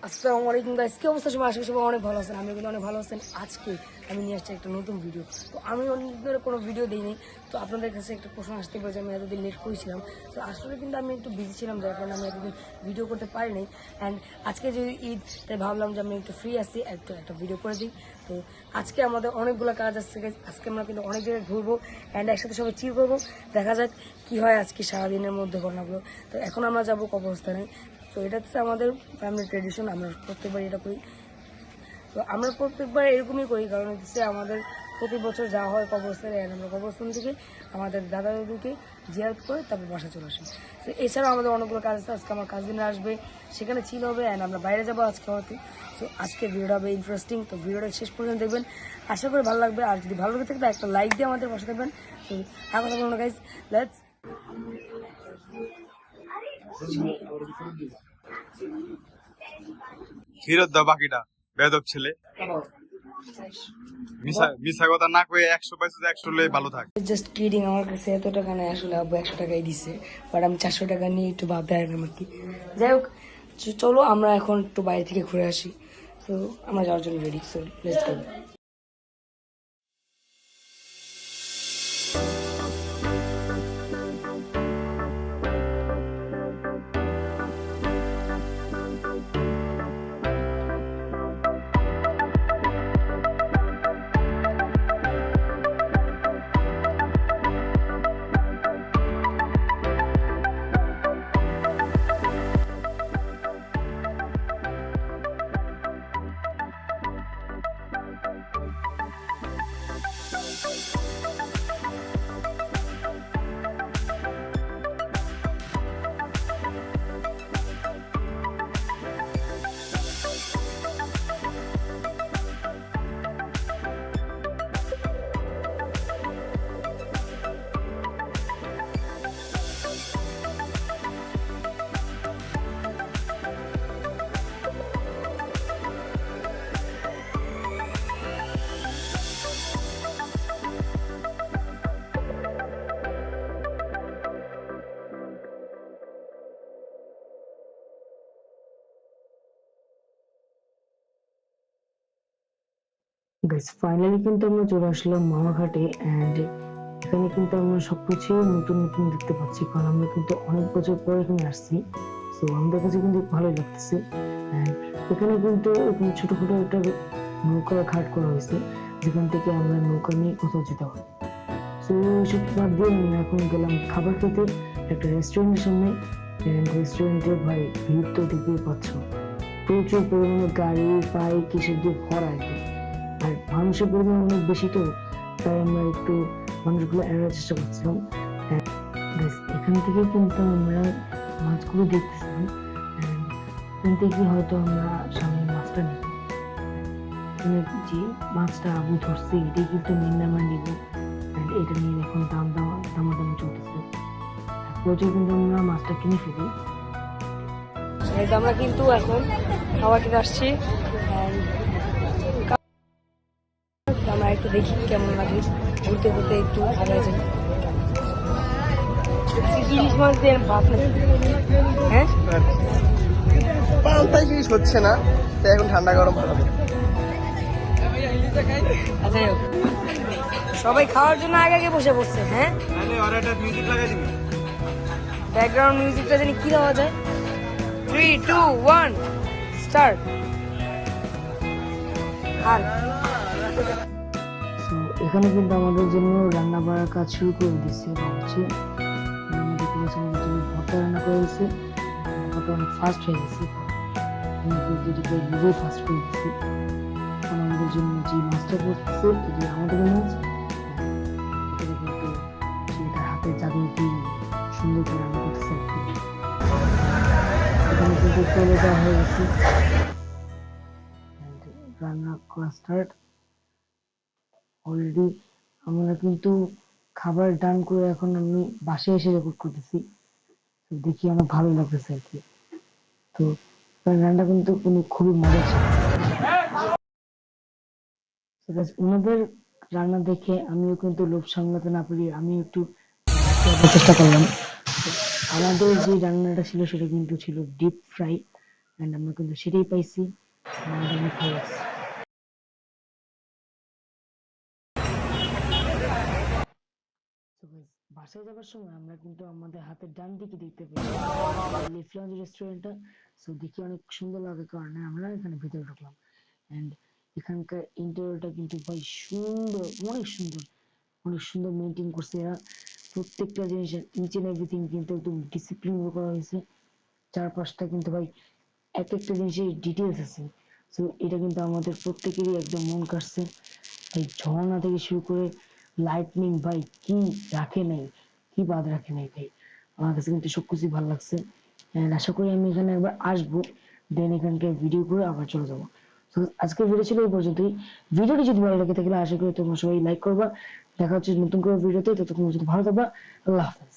আসসালামু আলাইকুম গাইস, কি অবস্থা সবাই? আশা করি সবাই অনেক ভালো আছেন। আমি কিন্তু অনেক ভালো আছেন। আজকে আমি নিয়ে আসছি একটা নতুন ভিডিও। তো আমি অনেক ধরে কোনো ভিডিও দিইনি, তো আপনাদের কাছে একটা প্রশ্ন আসতে পারে যে আমি এতদিন লেট করেছিলাম। তো আসলে কিন্তু আমি একটু বিজি ছিলাম, যার কারণে আমি এতদিন ভিডিও করতে পারিনি। অ্যান্ড আজকে যে ঈদ, তাই ভাবলাম যে আমি একটু ফ্রি আছি, একটা ভিডিও করে দিই। তো আজকে আমাদের অনেকগুলো কাজ আসছে guys। আজকে আমরা কিন্তু অনেক জায়গায় ঘুরবো অ্যান্ড একসাথে সবাই চিল করবো। দেখা যাক কি হয় আজকে সারাদিনের মধ্যে ঘটনাগুলো। তো এখন আমরা যাবো কবরস্থানে। তো এটা হচ্ছে আমাদের ফ্যামিলি ট্রেডিশন, আমরা প্রত্যেকবার এটা করি। তো আমরা প্রত্যেকবার এরকমই করি, কারণ হচ্ছে আমাদের প্রতি বছর যাওয়া হয় কবরস্থানে। আমরা কবরস্থান থেকে আমাদের দাদা দাদুকে জিয়ারত করে তারপর বাসা চলে আসি। তো এছাড়াও আমাদের অনেকগুলো কাজ আছে। আজকে আমার কাজিনরা আসবে, সেখানে ছিল হবে অ্যান্ড আমরা বাইরে যাবো আজকে হয়তো। তো আজকে ভিডিওটা হবে ইন্টারেস্টিং, তো ভিডিওটা শেষ পর্যন্ত দেখবেন, আশা করি ভালো লাগবে। আর যদি ভালো লাগে থাকে একটা লাইক দিয়ে আমাদের পাশে থাকবেন। তো আর কথা বলবো না গাইজ, লেটস। ফেরত দাও বাকিটা, বেদব ছেলে। মিশা মিশা কথা না কয়ে 100 পয়সা 100 লয়ে ভালো থাক। জাস্ট কিডিং, আমার কাছে এত টাকা নেই আসলে। আব্বু 100 টাকাই দিছে, বাট আমি 400 টাকা নিয়ে একটু ভাবতে হয় না কি। যাই হোক, চলো আমরা এখন একটু বাইরে থেকে ঘুরে আসি। তো আমরা যাওয়ার জন্য ready, so let's go. Guys, finally কিন্তু আমরা চলে আসলাম মামাঘাটে। অ্যান্ড এখানে কিন্তু আমরা সবকিছু নতুন নতুন দেখতে পাচ্ছি, কারণ আমরা কিন্তু অনেক বছর পরে এখানে আসছি। তো আমাদের কাছে কিন্তু ভালোই লাগতেছে। অ্যান্ড এখানে কিন্তু এখানে ছোটখাটো একটা নৌকা ঘাট করা হয়েছে, যেখান থেকে আমরা নৌকা নিয়ে কোথাও যেতে হয়। তো এসব বাদ দিয়ে আমরা এখন গেলাম খাবার খেতে একটা রেস্টুরেন্টের সামনে। রেস্টুরেন্টে ভাই ভিড় তো দেখতেই পাচ্ছ, প্রচুর পরিমাণে গাড়ি বাইক এসব দিয়ে ভরা একদম। আর মানুষের পরিমাণ অনেক বেশি, তো তাই আমরা একটু মানুষগুলো এড়ানোর চেষ্টা করছিলাম। এখান থেকে কিন্তু আমরা মাছগুলো দেখতেছিলাম। এখান থেকে হয়তো আমরা সামনে মাছটা নিব, যে মাছটা আবু ধরছে এটাই কিন্তু মেন আমরা নিব। এটা নিয়ে এখন দামাদামি চলতেছে। প্রচুর কিন্তু আমরা মাছটা কিনে ফেলি। আমরা কিন্তু এখন খাবার খেতে আসছি। আমরা একটু দেখি কেমন লাগে, ঘুরতে ঘুরতে একটু আগে যাই। ইলিশ মাছ দিয়ে ভাত নাকি? হ্যাঁ, পান্তায় জিনিস হচ্ছে না, তো এখন ঠান্ডা গরম হবে। আচ্ছা হোক, সবাই খাওয়ার জন্য আগে আগে বসে পড়ছে। হ্যাঁ, মিউজিক লাগাই দিবি। ব্যাকগ্রাউন্ড মিউজিকটা জানি কি দেওয়া যায়। 3, 2, 1 স্টার্ট। এখানে কিন্তু আমাদের জন্য রান্না বাড়ার কাজ শুরু করে দিচ্ছে ভাবছি। আমাদের আমাদের জন্য ভর্তা রান্না করে দিচ্ছে। ভর্তা অনেক ফাস্ট হয়ে গেছে, নিজেই ফাস্ট করে দিচ্ছি। আমাদের জন্য যে মাছটা করতেছে এটি আমাদের মাছ, এখানে কিন্তু তার হাতে জাদু দিয়ে সুন্দর করে রান্না করতেছে। এখানে কিন্তু চলে যাওয়া হয়ে গেছে, রান্না করা স্টার্ট অলরেডি। আমরা কিন্তু খাবার ডান করে এখন আমি বাসায় এসে রেকর্ড করতেছি। দেখি আমার ভালো লাগতেছে আর কি। তো রান্নাটা কিন্তু খুবই মজা ছিল। ওনাদের রান্না দেখে আমিও কিন্তু লোভ সামলাতে না পারি, আমি একটু চেষ্টা করলাম। আমাদের যে রান্নাটা ছিল সেটা কিন্তু ছিল ডিপ ফ্রাই। অ্যান্ড আমরা কিন্তু সেটাই পাইছি, আমাদের অনেক ভালো লাগছে। So guys, বাসায় যাবার সময় আমরা কিন্তু আমাদের হাতের ডান দিকে দেখতে পাই লিফ লঞ্চ রেস্টুরেন্টটা। সো দেখি অনেক সুন্দর লাগার কারণে আমরা এখানে ভিতরে ঢুকলাম। এন্ড এখানকার ইন্টেরিয়রটা কিন্তু ভাই সুন্দর, অনেক সুন্দর, অনেক সুন্দর মেনটেন করছে এরা। প্রত্যেকটা জিনিসের ইচ এন্ড এভরিথিং কিন্তু একদম ডিসিপ্লিন করা হয়েছে। চারপাশটা কিন্তু ভাই এক একটা জিনিসের ডিটেলস আছে। সো এটা কিন্তু আমাদের প্রত্যেকেরই একদম মন কাটছে। এই ঝর্ণা থেকে শুরু করে লাইটনিং ভাই কি রাখে নাই, কি বাদ রাখে নাই ভাই। আমার কাছে কিন্তু সবকিছুই ভালো লাগছে। And আশা করি আমি এখানে একবার আসবো, দেন এখানকার ভিডিও করে আবার চলে যাবো। তো আজকের ভিডিও ছিল এই পর্যন্তই। ভিডিওটি যদি ভালো লাগে তাহলে আশা করি তোমরা সবাই লাইক করবা। দেখা হচ্ছে নতুন কোনো ভিডিওতে, ততক্ষণ পর্যন্ত ভালো থাকবা। আল্লাহ হাফেজ।